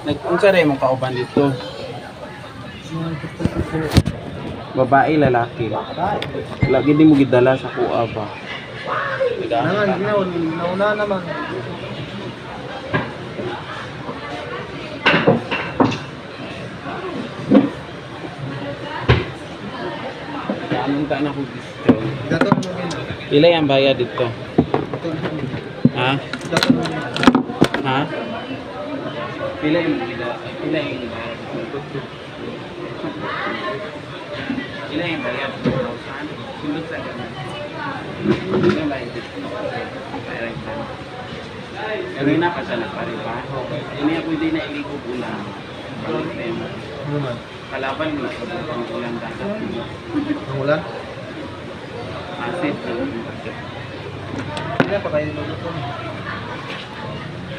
Nag-unsa rin mong kauban dito? Babae, lalaki. Lagi di mo gidala sa kuha ba? Nangan, nauna naman. Anong ta na ko gusto? Dato mo gin. Pila yung bayad dito? Ha? Dato mo gin. Ha? Pila yung bayad? Pila yung bayad? Pila yung bayad? Sundot sa ganun. Pila yung bayad dito? Kanina pa siya nagparipaho. Hindi ako hindi na iligog ulang. Naman. Kalaban mo sa bukang ulang dagat. Ang ulan? Asit. Hindi pa kayo luluto.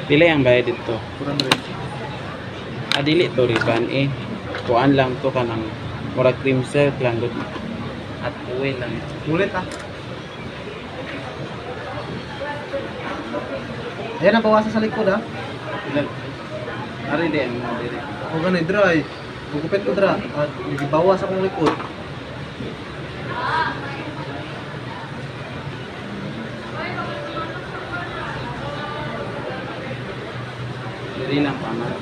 Pila yung bayad dito? Kurang rin. Dili to riban eh. Kuan lang to kanang murag cream silk lang dun. At uwi lang. Ulit ah. Ayan ang bawasan sa likod ah. Ari di ang mga diri. O ganun, dry. Bugupit ko dra. At bawas akong likod. Diri lang paman.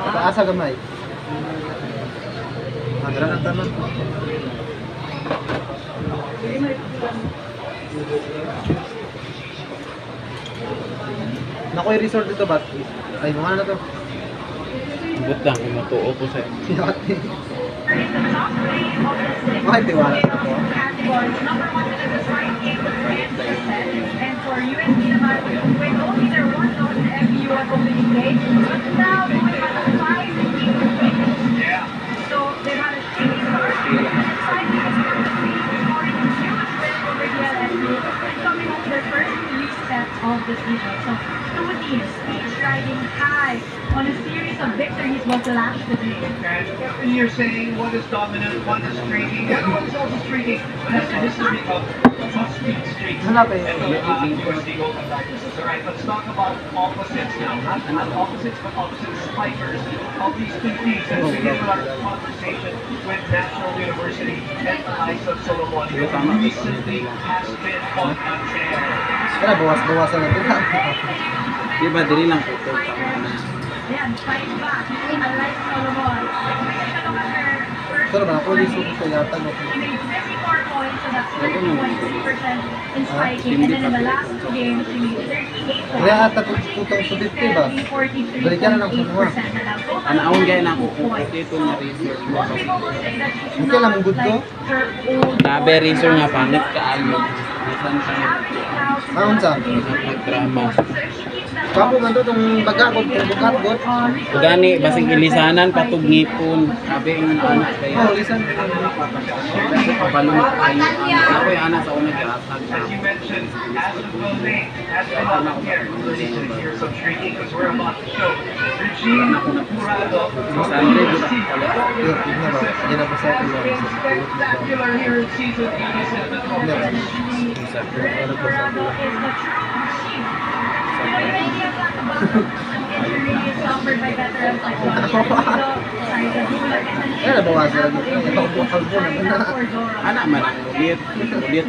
Pataasa gamay. Madra ng tanan. Nakoy resort dito ba? Ay, mga na to. But lang kung matuo ko sa Yate. Bakit tiwala na ako? And for USD naman, with only their 1,000 MBU at opening day, but now going at a 5 Yeah. So they had a shooting start. 5 minutes scoring a huge win over the LSU and coming off their first three sets of the season. So two teams each riding high on a series of victories was last today. And you're saying one is dominant, one is streaking, the other one is also streaking, but has a history of must-beat streaks. Hanap eh. And university golden practices. All right, let's talk about opposites now. Not opposites, but opposite spikers of these two teams. And begin with our conversation with National University and the likes of Solomon, who recently has been on a tear. Kaya bawas-bawasan na ito. Di ba diri lang ko to tama na. Yan, fight back. Unlike Solomon. Pero ba, ako yung suko sa yata. He made 54 points, so that's 30.3% in spiking. And then in the last two games, he made 38 Kaya points. ata tutang suditi ba? 43.8%. Balikan na lang sa mga. Ang aon gaya na ko kung dito na research mo. Most people will say that she's Okay lang, not good to. like her old Tabe research nga pangit kaayo. Bisan sa Maun sa? drama. Kapo man to itong bagakot, itong bukat-got. Gani basig ilisanan patug ngipon. Sabi ang anak Oh, kaya. listen. Kasi pabalong kayo. Ako yung anak sa unang gihatag na. As you mentioned, as of Bonet has been on here. Listen to hear some shrieking because we're about to show Regine Murado from the USC. Yun, yun na ba? Yan na ba sa akin lang? Spectacular here in season 87 of Hindi. the Isa. Ano ba sa akin lang? Kaya nabawasan na dito. Ito ang kalbo naman na. Anak man ang ulit. Ulit.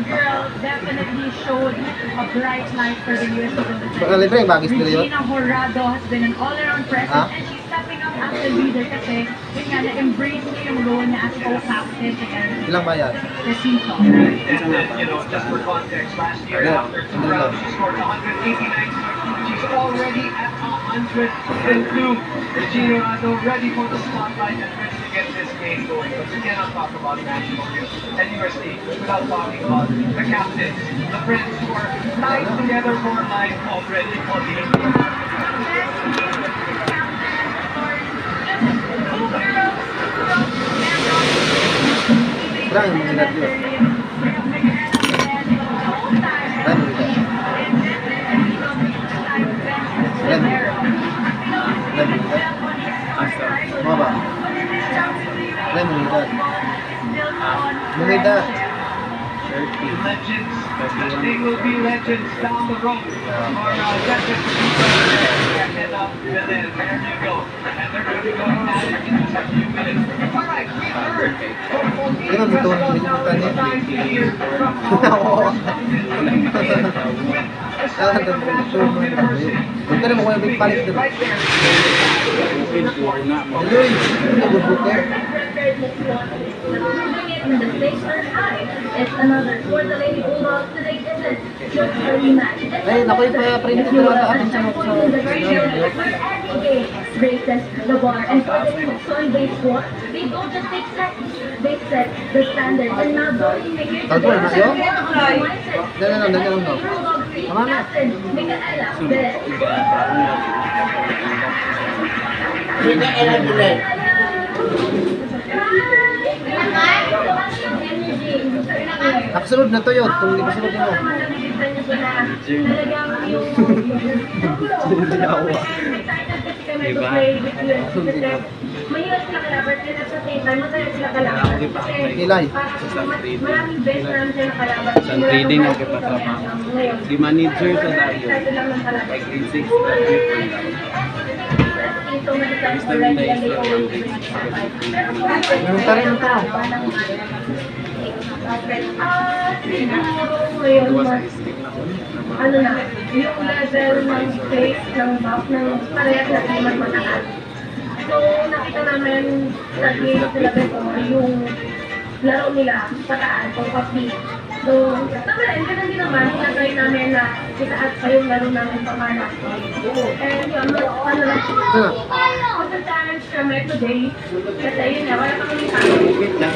Definitely showed a bright light for the US. Baka libre yung bagis nila yun. Regina Horado has been an all-around presence Ha? and she's stepping up as a leader kasi yun nga, na-embrace niya yung role niya as co-captain against Ilang bayad? the Season. You know, just for context, last year after two rounds, she scored 189 points. She's already at 102. Regina Rado ready for the spotlight and ready to get this game going. But we cannot talk about national and USC without talking about the captains, the friends who are tied together for life already on the Berang yung mga edad yun. Berang yung edad. Berang yung edad. Berang yung edad. Mga ba? Berang yung edad. Mga edad. 30. legends, and they will be legends down the road. For Judges and Belen, there you go. And they're going to go at it in just a few minutes. All right, we heard from Ano mo ito? Huwag ka na mo kung palit doon. Open puro na. Hello, ito bubuke. The stakes are high. It's another for the Lady Bulldogs today isn't just a rematch. Ay, naku, yung pa-print ko na akin sa Raises the bar, and for the on base one, they don't just take seconds, they set the standard, and now don't make it to Tagol, the yo? mindset. Dali lang. Tama na. Micaela, Nakasunod na to yun. Kung di ba sunod mo. Diba? Mahirap sila kalaban, at the same time, masaya sila kalaban. Kilay. Maraming best namin sila kalaban. Sa trading ang kipatrabaho. Si manager sa Dayo. Like in 6 people lang. Basta may na-extra lang. Meron pa rin ang tao. Siguro ngayon, Gawa sa mas stick na ko. ano na, yung level ng space ng buff ng parehas na team mas mataas. So, nakita namin sa game sila beto yung laro nila pataas, o pa-speed. So, tama rin, ganun din naman, tinatry namin na itaas pa yung laro namin pamana. And yun, ano lang, sometimes kami today, kasi yun nga, wala pa kami tayo.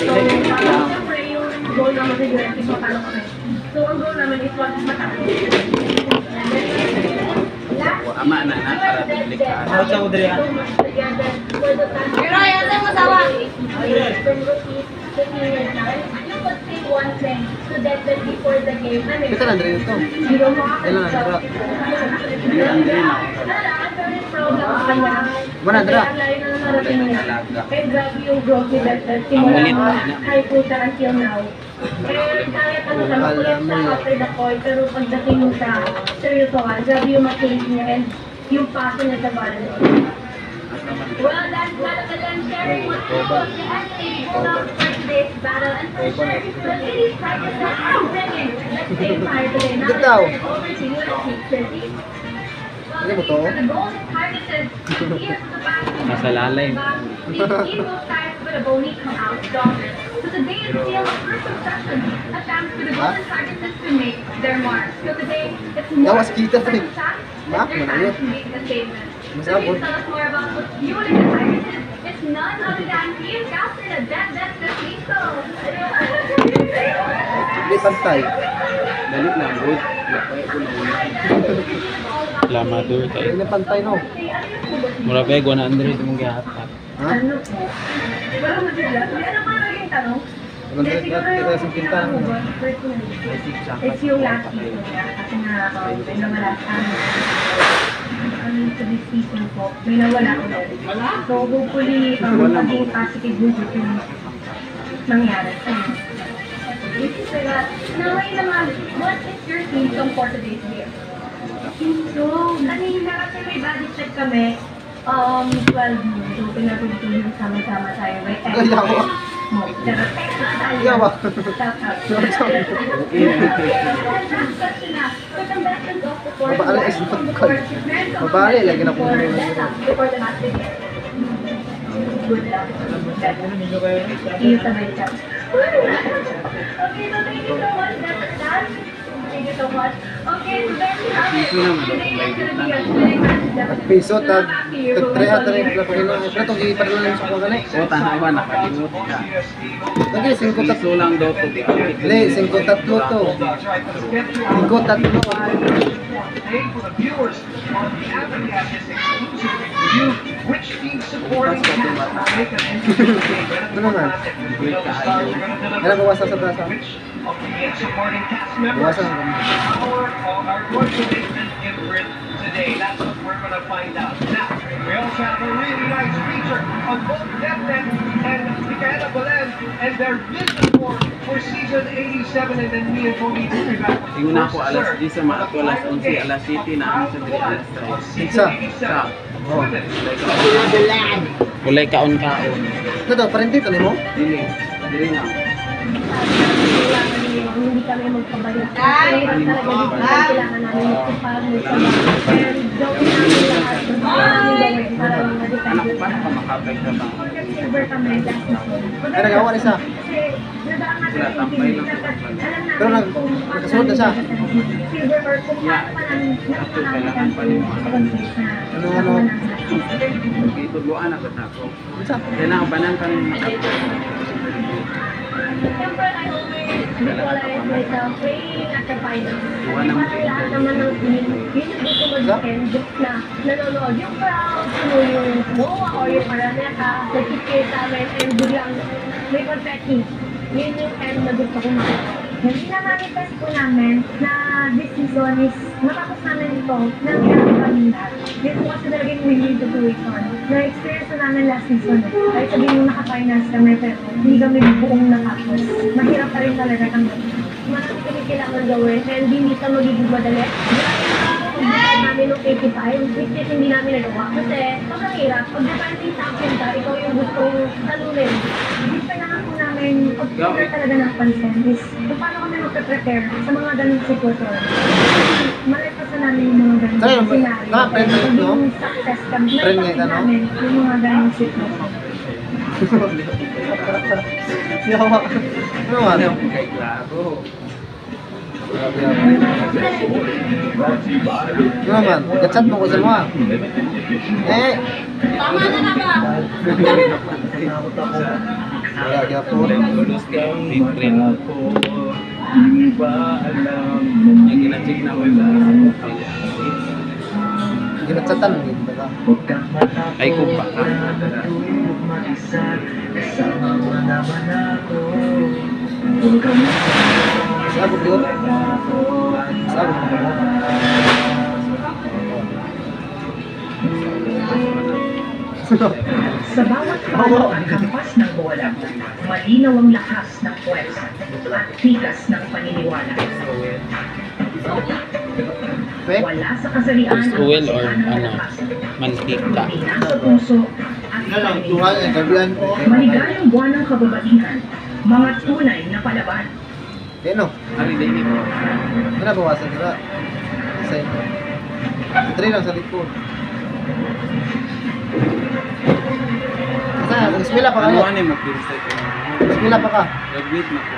So, parang siyempre yung goal naman siguro, is matalo kami. So, ang goal namin is what matalo. Ama na para duplikaan. Pero ayaw mo sawa. One thing so that before the game, Kita na rin ito. Zero mo ako. Kailan na dra? Hindi ang din ako. Mana, Dra? Kaya grabe yung growth ni Bethel. Simula high puta until now. And kahit ano sa makulit sa after the point, pero pagdating mo sa seryosohan, grabe yung makinig niya and yung passion niya sa ball. Well, that's what the sharing with the athlete for today's battle and for sure the ladies practice are brilliant. Let's stay fire today. Now Good daw. over to you, Tracy. Ano mo to? The goal is targeted here to the back. Nasa lalay. These Eagles starts with a bony come out stronger. So today is still a first session. A chance for the golden targeted to make their mark. So today, it's more Yawas kita of a rin. chance Ma, than their manayot. chance to make a statement. So Masabot. please tell us more about what's fueling the targeted. It's none other than Team Captain at That's the Tito. Hindi pantay. Dali lang, good. Lamador tayo. Hindi pantay no. Mura pa 100 mong gahatak. Ha? Ano po? Wala mo sila. Ano ba naging tanong? Kita sa pinta. It's yung last season niya. Kasi nga, may nawala sa this season po. May nawala ulit. So, hopefully, maging positive yung nangyari. Now, wait naman, what is your symptom for today's game? So, kanina kasi may body check kami. 12 noon. So, pinapagpili sama-sama tayo. May Yawa. Yawa. Mabali, is not call. Mabali, lagi na po namin yun. Before the match begins. Good luck. See you sa my chat. Okay, so thank you so much. That's that. Thank you so much. Okay, so there we have it. Today is gonna be a thrilling match. Piso, tag 3 at 3 Pero itong iparilo lang sa kagani. O, tanawa, nakalimot ka. Lagi, 5 tatlo. Piso lang daw to. Hindi, 5 tatlo to. 5 tatlo. Today for the viewers on the Avocad is exclusive review which team supporting cast will make an interesting game. Ano na? Kailan bawasan sa brasa? Which of the supporting cast members Bawasan. are going to make an imprint today. That's what we're going to find out. Now, we also have a really nice feature on both Devnet and Micaela Belen and their vision for for season 87 and then me and Tony will be back. Tingnan na ako alas 10 sa mga ato, alas 11, alas 7 na ano sa diri alas 3. Pizza. Sa Oh. kulay kaon-kaon. Ito daw, parente ito mo? Dili. Dili na. Hindi kami magpabayad. Kasi talaga dito kailangan namin magpapag, magpapag. And gawin namin lahat. Gusto namin gawin para lang Anak na-depende pa na makapag ka ba? Silver kami last season. Ay, nagawa na isa. Kasi nadaan natin Wala, yung tambay lang dapat sa alam namin Pero kung nagkasunod na siya. Silver or kung Yeah. paano pa namin Ito, kailangan pa rin. Ano? Ituluan na kita ko. Isa. Kaya nakabanan ka rin makapag. Siyempre, I always visualize myself playing at the finals. Iwan naman Parang lahat naman ng team, yun yung gusto mag-end na nanonood yung crowd, ano yung Noah or yung Araneta, nag-cheer sa amin, and biglang may confetti. Yun yung end na gusto ko makita. Yung ina-manifest po namin na this season is matapos namin ito na kailangan kami lahat. Yun po kasi talaga yung winning situation. Na-experience na namin last season. Kahit sabihin mo naka-finals kami pero hindi kami buong natapos. Mahirap pa rin talaga kami. Marami kami kailangan gawin and hindi ka magiging madali. Pag namin nung 85, which is hindi namin nagawa. Kasi sobrang hirap. Pag defending champion ka, ikaw yung gustong talunin. Hindi kailangan po namin pag-prepare talaga ng pansin is kung paano kami mag-prepare sa mga ganung sitwasyon. Malagpasan namin yung mga ganung Sa'yo, scenario. friend mo yun, no? Yung success kami. Friend niya, Malagpasan ano? namin yung mga ganung sitwasyon. Yawa. Ano man? Ano yung kay Claro? Ano man? Gachat mo ko sa mga. Tama na na ba? Wala, gyapon. Tulus ka, different ako. Hindi ba alam? Yung ginachik na wala. Ginachatan mo yun, diba? Ay, kumpa ka. Sabog yun. Sabog mo. Sa bawat palo ang kampas ng bola, malinaw ang lakas ng puwersa at tikas ng paniniwala. Pwede? Wala sa kasarian Fish oil or ano, mantika. Nasa puso at paningin. Tuhan, gabihan ko. Maligayang buwan ng kababaihan, mga tunay na palaban. Ano? Ari din ito. Ano bawasan diba? Isa yun. Try lang sa likod. Sa, ismila pa Ano kayo. ano yung mag-pinset? Ismila pa ka. Graduate na ko.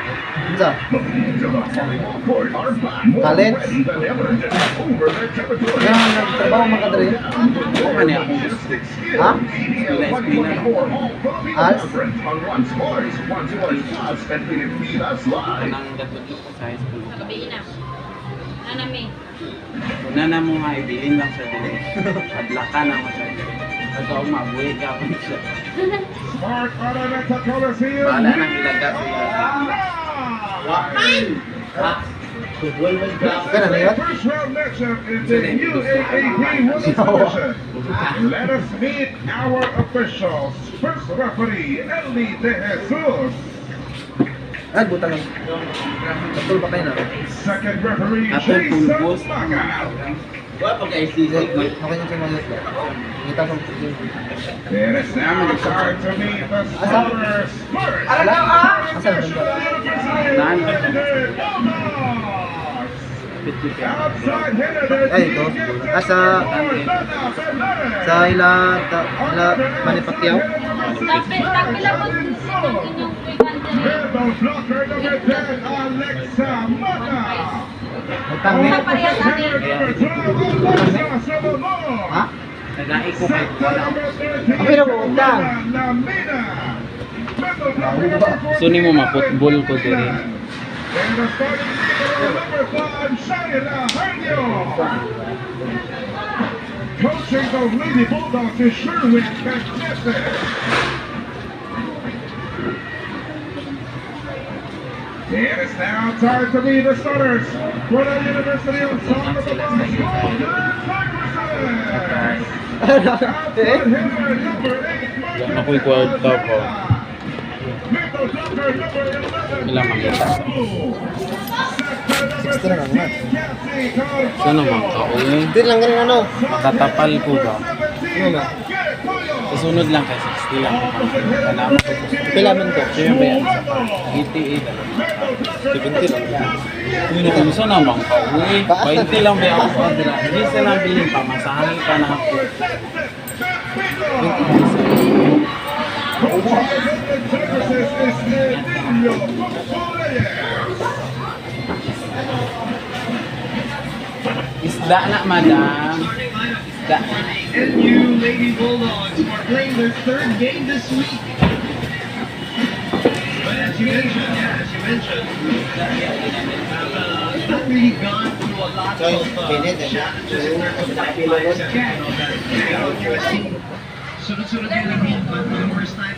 Isa. College. Kaya nga nagtrabaho makadari. Oo ka niya akong gusto. Ha? Eskwela. Als? Kanang datudlo ko sa high school. Gabi na. Nanami. Una na mo nga ibilin lang sa dili. Adlaka na mo sa dili. Kasi ako mabuhay ka pa siya. Mark Araneta Coliseum. Bahala nang ilaga sila. Ha? Kaya na yun? First round matchup in the UAAP Women's Division. Let us meet our officials. First referee, Ellie De Jesus. Ay, butang lang. Betul pa kayo na. Second referee, Atong Jason pulpos. Maga. Okay, okay yung sumayot. Kita ko. It is now time to meet the starters. First, Asa na Naan. outside hitter, there's Ay, ito. Sa ila Manny Pacquiao. Tapila po sino inyong pagkanta. Middle blocker number 10, Alexa Mata. Utang ni. Sa parehas natin. Number 12, Alexa Solomon. Ha? Nag-ai ko kay wala. Pero utang. Lamina. Middle blocker number 14, Suni mo maputbol ko diri. and the starting fielder, number 5, Shaila Harnio. Coaching the Lady Bulldogs is Sherwin Magnificent. It is now time to be the starters for the University of Song of the Mars, Golden Tigresses. Outside hitter, number 8, Ako'y kwarta ko. Middle blocker Sector number 11. Ilang makita. 60 na lang na. So naman ka, uy. Hindi lang ganun ano. Makatapal ko ba? Ano ba? Kasunod lang kay 60 lang. Kalaman ko. Pilaman ko. So yung bayan sa 88 lang. 70 lang. Uy, nakunsa naman ka, uy. 20 lang ba ako order? Hindi sila bilhin pa. Masahan ka na ako. Isda na, madam. Isda. NU Lady Bulldogs are playing their third game this week. But as you mentioned, have not really gone through a lot So, of pinit eh. challenges in terms of pipelines. Sunod-sunod yung naging first time